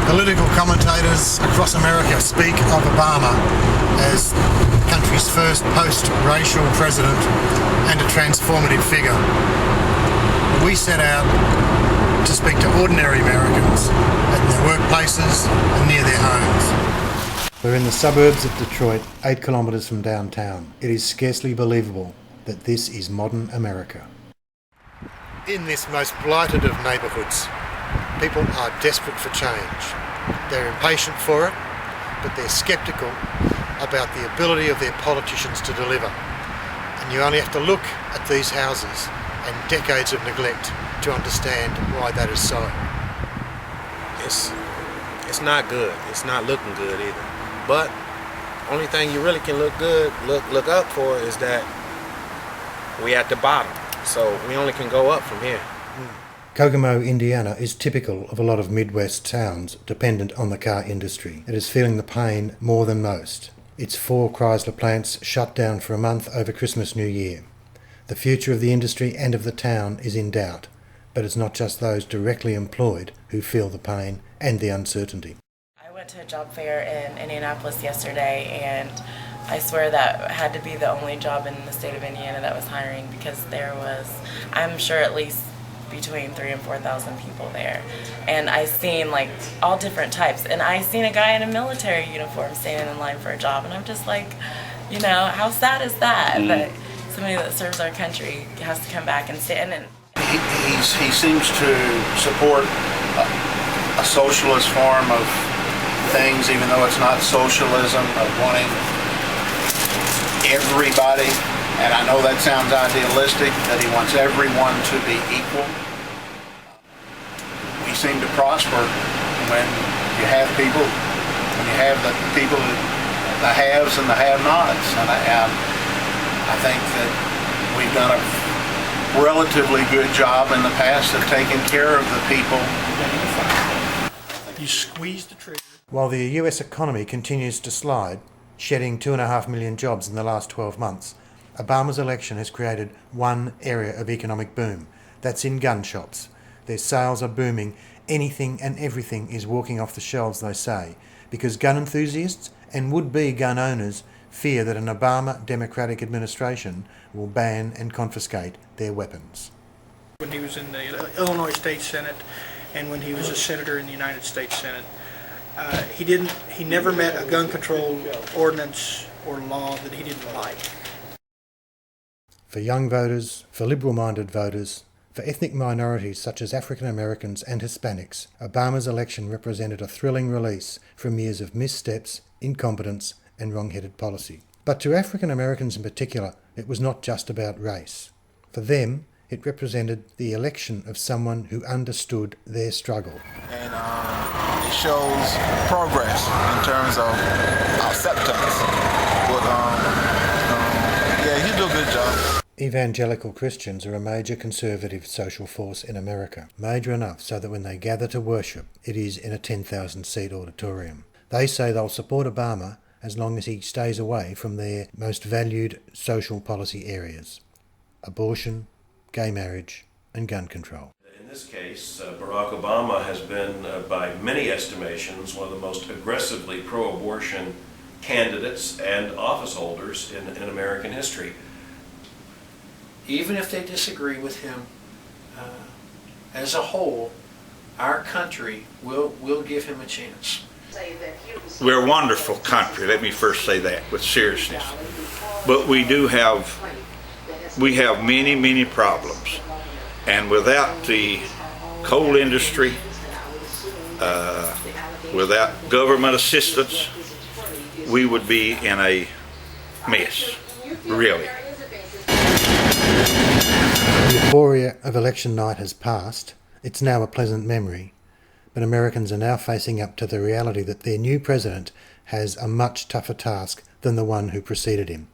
Political commentators across America speak of Obama as the country's first post-racial president and a transformative figure. We set out to speak to ordinary Americans at their workplaces and near their homes. We're in the suburbs of Detroit, 8 kilometres from downtown. It is scarcely believable that this is modern America. In this most blighted of neighbourhoods, people are desperate for change. They're impatient for it, but they're sceptical about the ability of their politicians to deliver. And you only have to look at these houses and decades of neglect to understand why that is so. It's not good. It's not looking good either. But only thing you really can look up for is that we at the bottom. So we only can go up from here. Kokomo, Indiana is typical of a lot of Midwest towns dependent on the car industry. It is feeling the pain more than most. Its 4 Chrysler plants shut down for a month over Christmas New Year. The future of the industry and of the town is in doubt, but it's not just those directly employed who feel the pain and the uncertainty. I went to a job fair in Indianapolis yesterday, and I swear that had to be the only job in the state of Indiana that was hiring, because there was, I'm sure, at least between 3,000 and 4,000 people there. And I seen like all different types, and I seen a guy in a military uniform standing in line for a job, and I'm just like, you know, how sad is that? That somebody that serves our country has to come back and stand and he seems to support a socialist form of things, even though it's not socialism, of wanting everybody, and I know that sounds idealistic, that he wants everyone to be equal. We seem to prosper when you have people, when you have the people, the haves and the have-nots, and I think that we've done a relatively good job in the past of taking care of the people. You squeeze the trigger. While the US economy continues to slide, shedding 2.5 million jobs in the last 12 months, Obama's election has created one area of economic boom. That's in gun shops. Their sales are booming. Anything and everything is walking off the shelves, they say, because gun enthusiasts and would-be gun owners fear that an Obama Democratic administration will ban and confiscate their weapons. When he was in the Illinois State Senate and when he was a senator in the United States Senate, he never met a gun control ordinance or law that he didn't like. For young voters, for liberal-minded voters, for ethnic minorities such as African Americans and Hispanics, Obama's election represented a thrilling release from years of missteps, incompetence and wrong-headed policy. But to African Americans in particular, it was not just about race. For them, it represented the election of someone who understood their struggle. And it shows progress in terms of acceptance. But yeah, he did a good job. Evangelical Christians are a major conservative social force in America, major enough so that when they gather to worship, it is in a 10,000-seat auditorium. They say they'll support Obama as long as he stays away from their most valued social policy areas: abortion, gay marriage and gun control. In this case, Barack Obama has been, by many estimations, one of the most aggressively pro-abortion candidates and office holders in American history. Even if they disagree with him, as a whole, our country will give him a chance. We're a wonderful country, let me first say that with seriousness. But we have many, many problems. And without the coal industry, without government assistance, we would be in a mess, really. The euphoria of election night has passed. It's now a pleasant memory. But Americans are now facing up to the reality that their new president has a much tougher task than the one who preceded him.